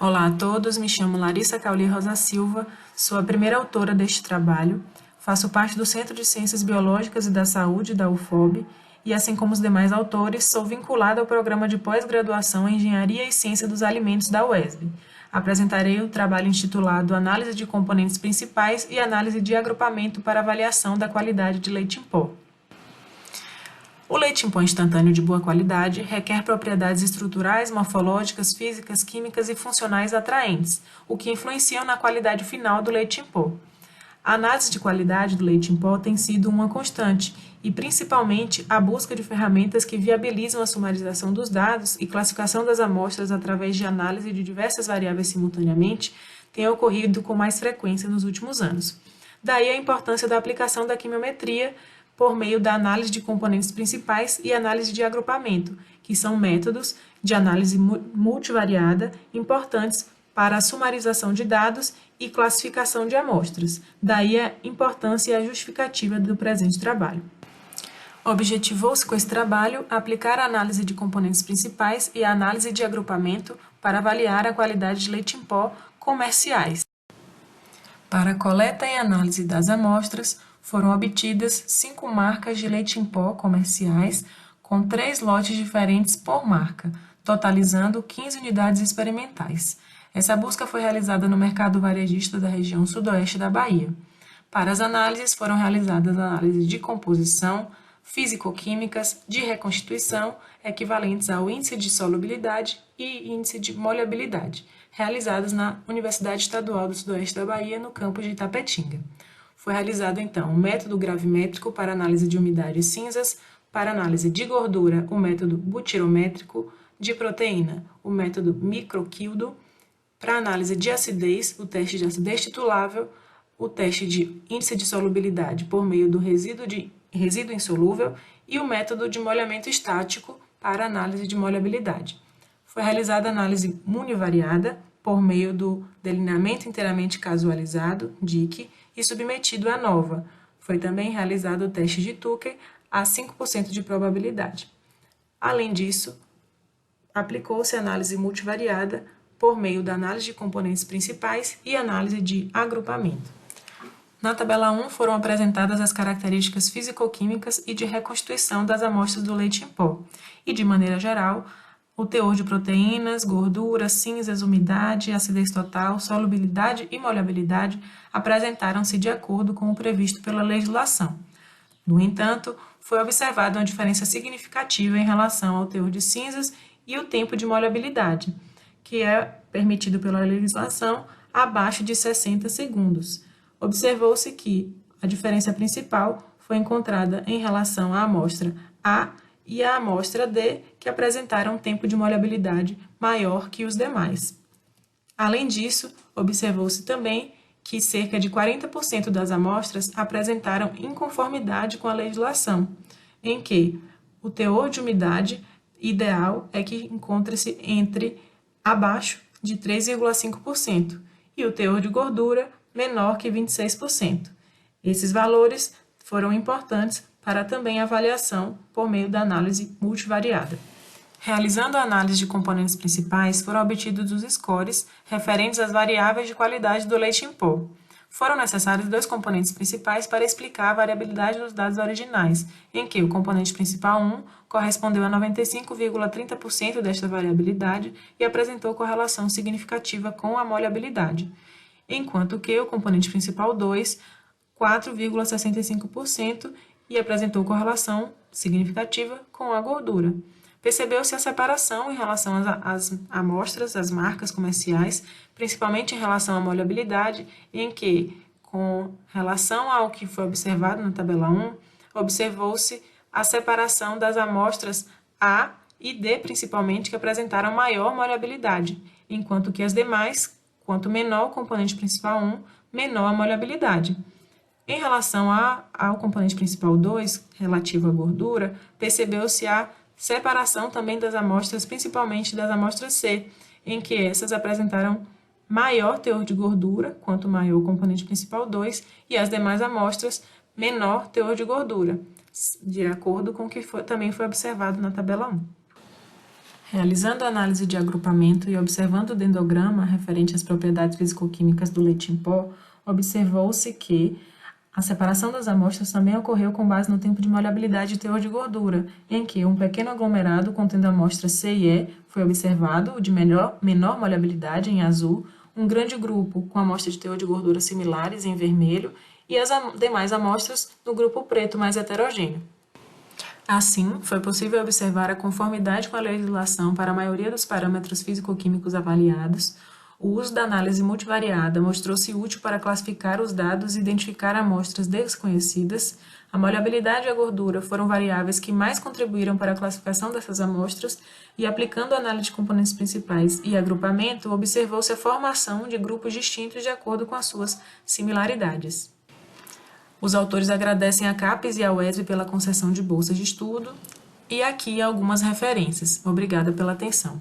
Olá a todos, me chamo Larissa Cauli Rosa Silva, sou a primeira autora deste trabalho, faço parte do Centro de Ciências Biológicas e da Saúde da UFOB e, assim como os demais autores, sou vinculada ao programa de pós-graduação em Engenharia e Ciência dos Alimentos da UESB. Apresentarei o trabalho intitulado Análise de componentes principais e análise de agrupamento para avaliação da qualidade de leite em pó. O leite em pó instantâneo de boa qualidade requer propriedades estruturais, morfológicas, físicas, químicas e funcionais atraentes, o que influenciam na qualidade final do leite em pó. A análise de qualidade do leite em pó tem sido uma constante e, principalmente, a busca de ferramentas que viabilizam a sumarização dos dados e classificação das amostras através de análise de diversas variáveis simultaneamente tem ocorrido com mais frequência nos últimos anos. Daí a importância da aplicação da quimiometria por meio da análise de componentes principais e análise de agrupamento, que são métodos de análise multivariada importantes para a sumarização de dados e classificação de amostras. Daí a importância e a justificativa do presente trabalho. Objetivou-se com esse trabalho aplicar a análise de componentes principais e a análise de agrupamento para avaliar a qualidade de leite em pó comerciais. Para a coleta e análise das amostras, foram obtidas 5 marcas de leite em pó comerciais, com 3 lotes diferentes por marca, totalizando 15 unidades experimentais. Essa busca foi realizada no mercado varejista da região sudoeste da Bahia. Para as análises, foram realizadas análises de composição, físico-químicas, de reconstituição, equivalentes ao índice de solubilidade e índice de maleabilidade, realizadas na Universidade Estadual do Sudoeste da Bahia, no campus de Itapetinga. Foi realizado, então, o método gravimétrico para análise de umidade e cinzas, para análise de gordura, o método butirométrico, de proteína, o método microquildo, para análise de acidez, o teste de acidez titulável, o teste de índice de solubilidade por meio do resíduo insolúvel e o método de molhamento estático para análise de molhabilidade. Foi realizada a análise univariada por meio do delineamento inteiramente casualizado, DIC, e submetido à nova. Foi também realizado o teste de Tucker a 5% de probabilidade. Além disso, aplicou-se a análise multivariada por meio da análise de componentes principais e análise de agrupamento. Na tabela 1 foram apresentadas as características físico-químicas e de reconstituição das amostras do leite em pó, e, de maneira geral, o teor de proteínas, gordura, cinzas, umidade, acidez total, solubilidade e molhabilidade apresentaram-se de acordo com o previsto pela legislação. No entanto, foi observada uma diferença significativa em relação ao teor de cinzas e o tempo de molhabilidade, que é permitido pela legislação abaixo de 60 segundos. Observou-se que a diferença principal foi encontrada em relação à amostra A e à amostra D, que apresentaram um tempo de molhabilidade maior que os demais. Além disso, observou-se também que cerca de 40% das amostras apresentaram inconformidade com a legislação, em que o teor de umidade ideal é que encontre-se entre abaixo de 3,5% e o teor de gordura menor que 26%. Esses valores foram importantes para também avaliação por meio da análise multivariada. Realizando a análise de componentes principais, foram obtidos os scores referentes às variáveis de qualidade do leite em pó. Foram necessários 2 componentes principais para explicar a variabilidade dos dados originais, em que o componente principal 1 correspondeu a 95,30% desta variabilidade e apresentou correlação significativa com a molhabilidade, enquanto que o componente principal 2, 4,65%, e apresentou correlação significativa com a gordura. Percebeu-se a separação em relação às amostras, às marcas comerciais, principalmente em relação à molhabilidade, em que, com relação ao que foi observado na tabela 1, observou-se a separação das amostras A e D, principalmente, que apresentaram maior molhabilidade, enquanto que as demais, quanto menor o componente principal 1, menor a molhabilidade. Em relação ao componente principal 2, relativo à gordura, percebeu-se a separação também das amostras, principalmente das amostras C, em que essas apresentaram maior teor de gordura, quanto maior o componente principal 2, e as demais amostras menor teor de gordura, de acordo com o que também foi observado na tabela 1. Realizando a análise de agrupamento e observando o dendrograma referente às propriedades fisicoquímicas do leite em pó, observou-se que a separação das amostras também ocorreu com base no tempo de maleabilidade e teor de gordura, em que um pequeno aglomerado contendo amostras C e E foi observado, o de menor maleabilidade, em azul, um grande grupo com amostras de teor de gordura similares, em vermelho, e as demais amostras no grupo preto mais heterogêneo. Assim, foi possível observar a conformidade com a legislação para a maioria dos parâmetros físico-químicos avaliados. O uso da análise multivariada mostrou-se útil para classificar os dados e identificar amostras desconhecidas. A maleabilidade e a gordura foram variáveis que mais contribuíram para a classificação dessas amostras e, aplicando a análise de componentes principais e agrupamento, observou-se a formação de grupos distintos de acordo com as suas similaridades. Os autores agradecem à CAPES e à UESB pela concessão de bolsas de estudo e aqui algumas referências. Obrigada pela atenção.